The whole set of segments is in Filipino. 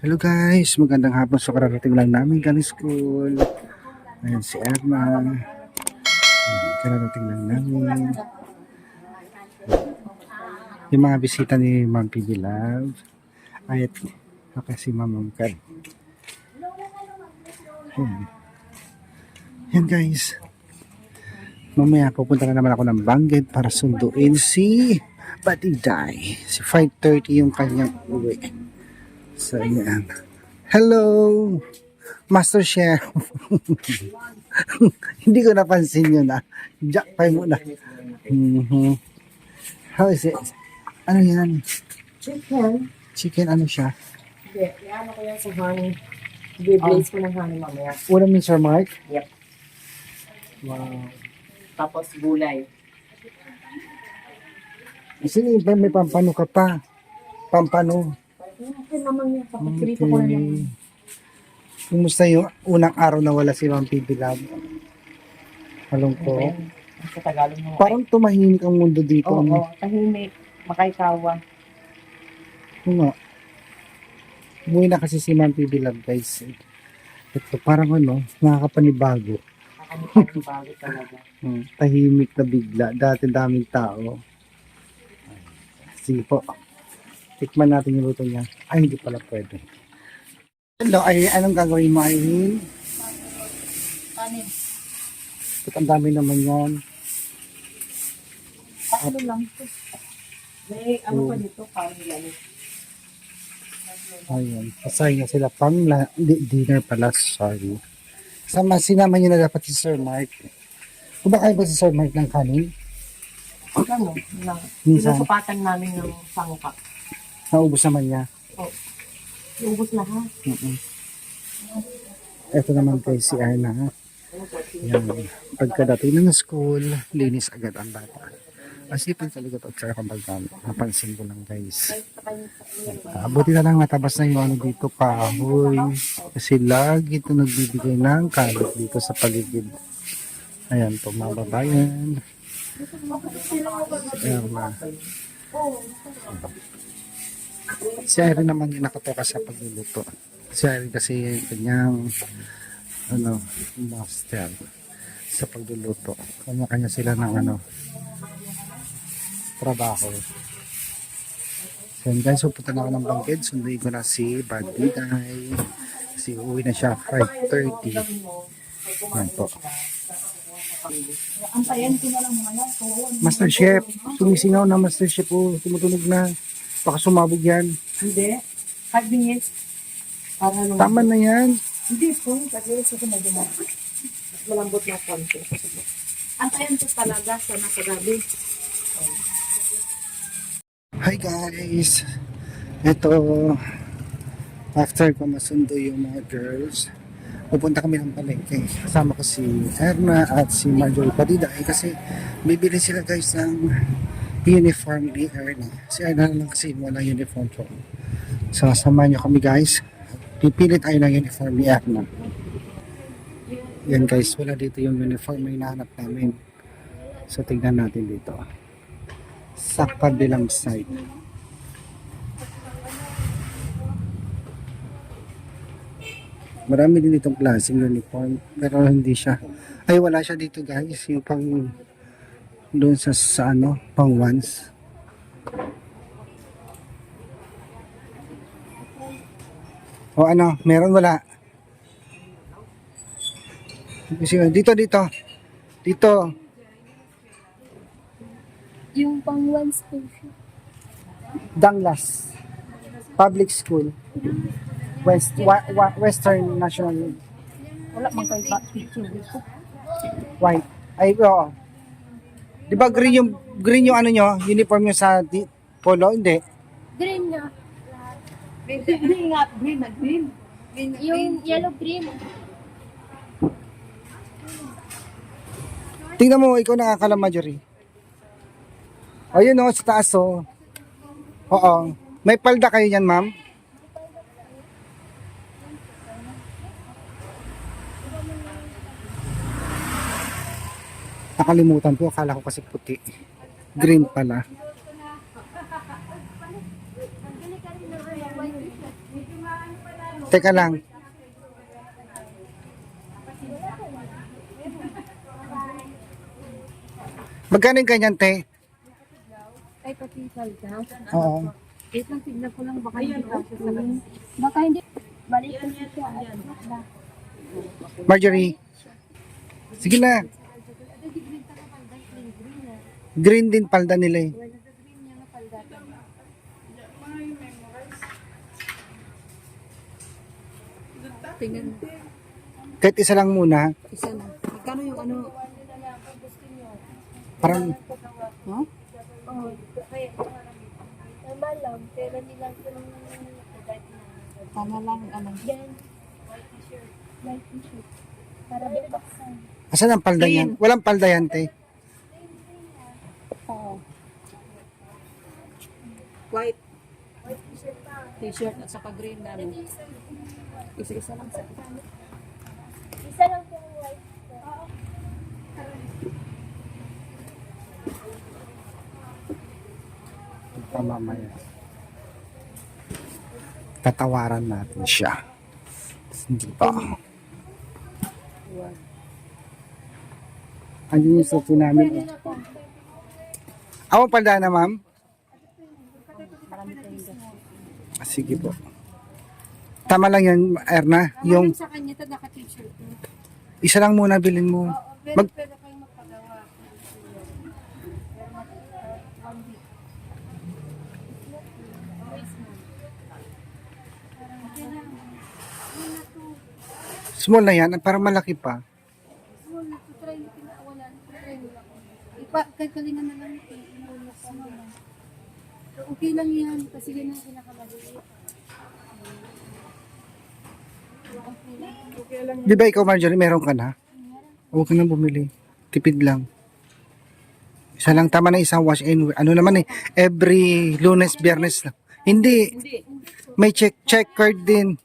Hello guys, magandang hapon. So kararating lang namin galing school. Ayan si Erma. Kararating lang namin. Yung mga bisita ni Ma'am PB Love. At si Ma'am Kat. Ayan. Ayan guys. Mamaya pupunta na naman ako ng Bangged para sunduin si Batiday. Si 5:30 yung kanyang uwi. So ayan. Hello! Master Chef. Hindi ko napansin yun Jack pa muna. How is it? Ano yan? Chicken. Chicken ano siya? Hindi, ano ko yan sa honey. Biblaze ko ng honey mamaya. Una Mr. Mark? Yep. Wow. Tapos gulay. Kasi may pampano ka pa. Pampano. Okay naman yan. Papakrito ko na lang. Kumusta yung unang araw na wala si Ma'am PB Love? Malungkot. Sa Tagalog mo. Parang tumahimik ang mundo dito. Oo, tahimik. Makaykawa. Oo nga. Umuwi na kasi si Ma'am PB Love guys. Ito parang nakakapanibago. Nakakapanibago talaga. Tahimik na bigla. Dati daming tao. Sige po. Tikman natin yung luto niya. Ay, hindi pala pwede. Hello, anong gagawin mo, Aileen? Kanin. Ba't ang dami naman yan? Ano lang ito. May ano pa dito, kanin lang. Ayun. Pasay na sila pang dinner pala. Sorry. Sinama nyo na dapat si Sir Mark. Kumakain ba si Sir Mark ng kanin? Ano? Minsan. Sinusupatan namin ng sangkap. Naubos naman niya. Iubos lahat. Ito naman kay si Arna. Yan. Pagkadating na ng school, linis agad ang bata. Asipan talaga ito. Tsaka kapag napansin ko lang guys. Buti na lang natabas na yung dito kahoy. Kasi lagi ito nagbibigay ng kalat dito sa paligid. Ayan po mga babayan. Ayan na. Si Irene naman yung nakatoka sa pagluluto. Si Irene kasi kanyang master sa pagluluto. Kanya-kanya sila ng trabaho. So guys, pupunta na ako ng Bangged. Sunduin ko na si Batiday. Kasi uwi na siya 5:30. Yan po. Master Chef. Sumisingaw na Master Chef. Tumutunog na. Baka sumabog yan. Hindi. 5 minutes. Para lang. Tama na yan. Hindi po. Kasi ito na dumaan. Malambot na konti. Antayan ko talaga sa nasa gabi. Hi guys. Ito. After ko masundo yung mga girls, pupunta kami ng palengke. Kasama ko si Erna at si Marjorie Padida. Kasi bibili sila guys ng uniform ni Erna. Si Erna lang kasi wala uniform po. So samahan nyo kami guys. Pipili tayo ng uniform ni Erna. Yan guys, wala dito yung uniform na hinahanap namin. So tignan natin dito. Sa kabilang side. Marami din itong klaseng uniform. Pero hindi siya. Ay wala siya dito guys. Yung pang doon sa pang ones. O meron wala. Dito. Dito. Yung pang one station. Danglas. Public School. Western National. Wala mang kayo picture dito. White. Ay, oo. Di ba green yung uniform nyo sa polo? Hindi. Green nga. Green nga. Green. Yung yellow green. Tingnan mo, ikaw nakakala Marjorie. Ayun sa taas Oo. May palda kayo yan, ma'am? Nakalimutan ko, akala ko kasi puti. Green pala. Teka lang. Magkano yung ganyan, te? Ay, pati salta. Oo. Wait lang, tignan ko lang. Baka hindi kasi sa Baka hindi. Balik ko siya. Marjorie. Sige na. Green din palda nila eh. tingnan. Kahit isa lang muna. Isa na. Magkano yung ano? Parang, No? Oo. Normal lang. Pero nilang ko ng Tama lang, ano? yan. White t-shirt. White t-shirt. Para bibaksan. asan ang palda yan? Walang palda yan, te. Oo. White White t-shirt pa. t-shirt at saka green na. Isa-isa lang sa Isa lang po yung white. Oo. Pamamaya. Tatawaran natin siya. Hindi pa. Andiyan yung suki namin. Ako palda na, ma'am? Sige po. Tama lang yan, Erna. Yung sa kanya ito naka-t-shirt. isa lang muna bilhin mo. Mag- Pwede kayong magpagawa. Small na yan, parang malaki pa. Wala. Try nyo pinakawalan. Try nyo lang. Kagalingan na lang ito. Okay lang yan. Kasi yan ang pinakamaliit. Di ba ikaw, Marjorie, meron ka na? Huwag ka nang bumili. Tipid lang. Isa lang, tama na isang wash and wear. Ano naman eh, every Lunes, Biyernes lang. Hindi, Hindi. may check card din.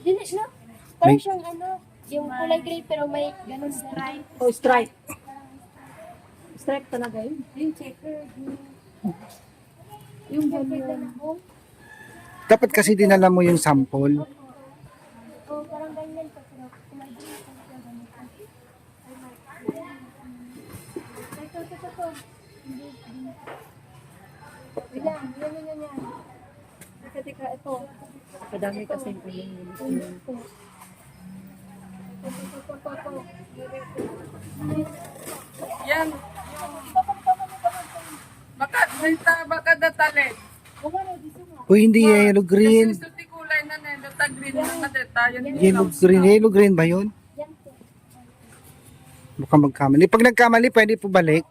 Dili na. Parang siyang ano. Yung kulay gray pero may ganun stripe. Oh, stripe. Stripe talaga yun. Yung checker. Yung Ganyan. Dapat kasi dinala mo yung sample. Oh, parang ganyan pa. Pero kulay gray. Ito. Hindi. Ilan. Yan. Teka, ito. kadami kasi yung Ito. Yan. Baka datalit. Uy, hindi yellow green. Kasi suti kulay na na, data green na na data. Yan Yellow green ba yun? Yan po. Baka magkamali. Pag nagkamali, pwede po balik.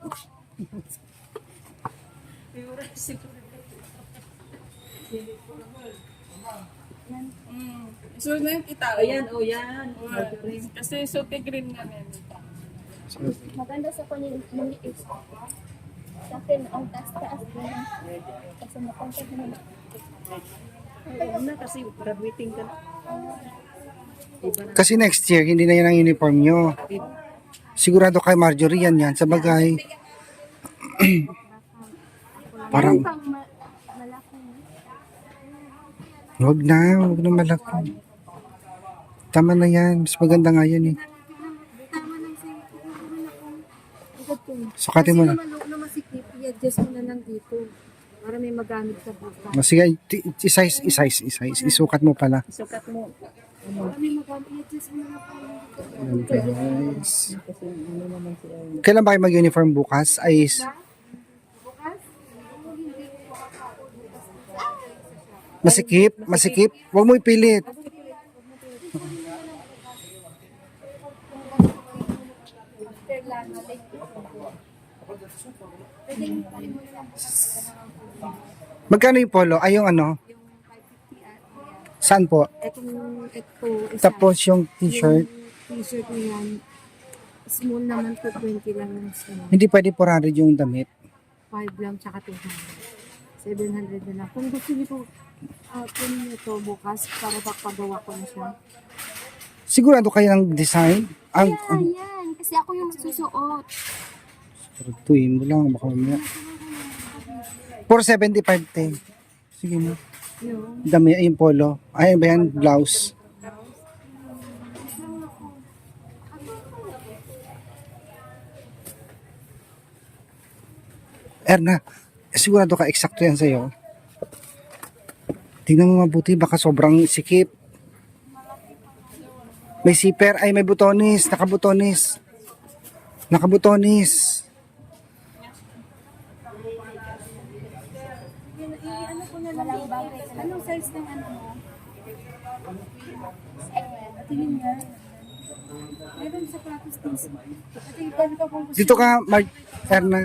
So na yung kita. Ayan, oh yan. Kasi suti green na rin. Maganda sa kanya maliit. Sa akin, ang taas-taas din. Kasi nakontak na. Ayun na kasi graduating ka na. Iba na. Kasi next year, hindi na yan ang uniform nyo. Sigurado kay Marjorie yan. Sa bagay. Parang, Pang malaki. huwag na malaki. Tama na yan. Mas maganda nga yan eh. Sukatin mo na. Malok na masikip, i-adjust mo na lang dito. Para may magamit sa buka. Sige, isize. Isukat mo pala. Isukat mo. Para may magamit. I-adjust mo na po. Ayan, guys. Kasi ano naman siya. Kailan ba kayo mag-uniform bukas? Ay, masikip. Huwag mo ipilit. Magkano yung polo? Ay, yung ano? Saan po? Ito, isa. Tapos yung t-shirt. Yung t-shirt na yan, small naman to 20 lang yung small. Hindi pwede 400 yung damit. 5 lang, tsaka 200. 700 na lang. Kung gusto niyo po, kunin niyo to bukas para pagpagawa ko na siya. Sigurado kayo ng design? Ang, Yan. Kasi ako yung nagsusuot. Tuin mo lang, baka mamaya. 475 te. Sige mo. Dami, yung polo. Ay, ba yan? Blouse. Erna, sigurado ka eksakto yan sa'yo. Tingnan mo mabuti, baka sobrang sikip. May zipper, ay may butones, nakabutones. Nakabutones. Anong size ng ano mo? Tingin nga. Meron sapatos din. Tingin ka kung gusto Dito ka, Erna.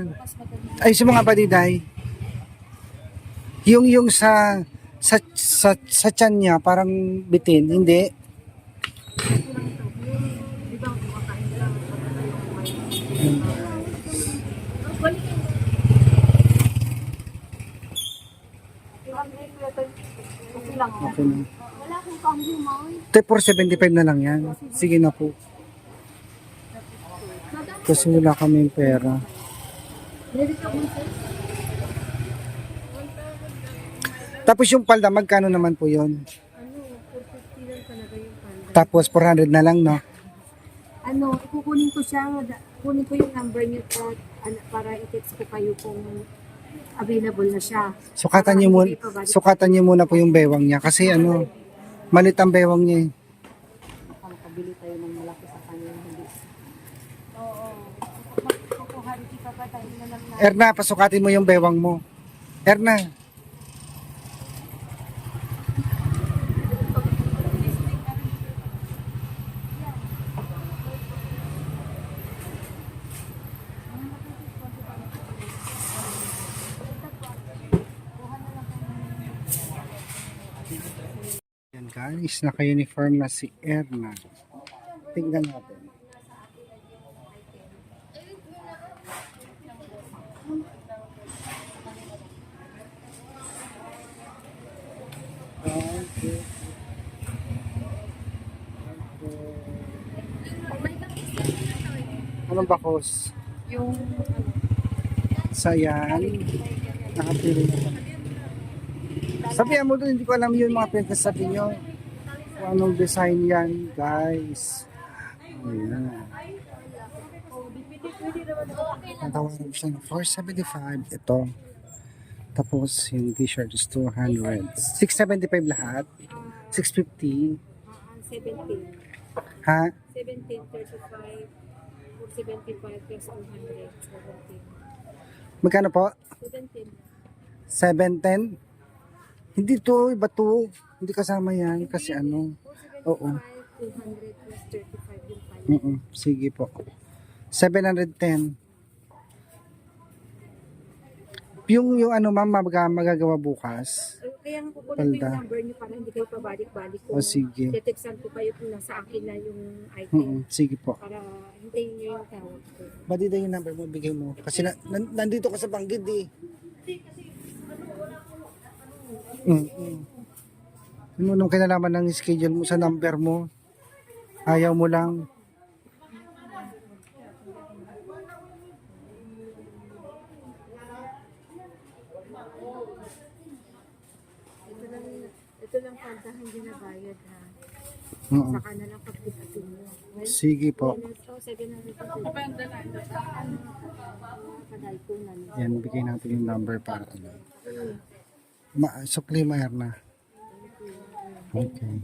Ay, sa mga badiday. Yung sa tiyan niya, parang bitin, hindi. okay lang. Okay na. Wala akong cambio, Moy. Ito, 475 na lang yan. Sige na po. Kasi wala kaming pera. Tapos yung palda, magkano naman po yun? Ano, 450 lang talaga yung panda. Tapos 400 na lang, no? Ano, kukunin ko siya, kunin ko yung number niyo para i-text ko kayo kung available na siya. Sukatan niyo muna po yung bewang niya. Kasi ano, malit ang bewang niya eh. Makabili tayo ng malaki sa kanya. Oo. Kukuharin kita pa tayo na lang na. Erna, pasukatin mo yung bewang mo. Erna. Yan guys, naka-uniform na si Erna. Tingnan natin. Okay. Anong bakos? Yung Sayan. Nakapili na kami. Sabihan mo doon, hindi ko alam yun mga printas, sabi nyo. Kung anong design yan, guys. Ayan. Natawaran siya ng 475. Ito. Tapos yung t-shirt is 200. 675 lahat. 650. 17. Ha? 17, 35, 475 plus 100. 17. Magkano po? 17. 710? Hindi to, iba to. Hindi kasama yan kasi ano. Oo. 200 plus 35 yung pala. Sige po. 710. Yung ano ma'am, magagawa bukas. Kaya nga kukunin ko yung Palda. number niyo para hindi kayo pabalik-balik ko. O sige. Tetextan ko kayo kung nasa akin na yung item. Sige po. Para hintayin niyo yung tawag ko. Badida yung number mo, bigay mo. Kasi nandito ka sa banggid eh. Nung kinalaman ng schedule mo sa number mo, ayaw mo lang. Ito lang kanta, hindi na bayad ha. Oo. Saka na lang pag-pipatin mo. Well, Sige po. so, 700 Pwede na. kadal ko na. Yan, bigay natin yung number para ano. Sukli mo, Erna. Okay.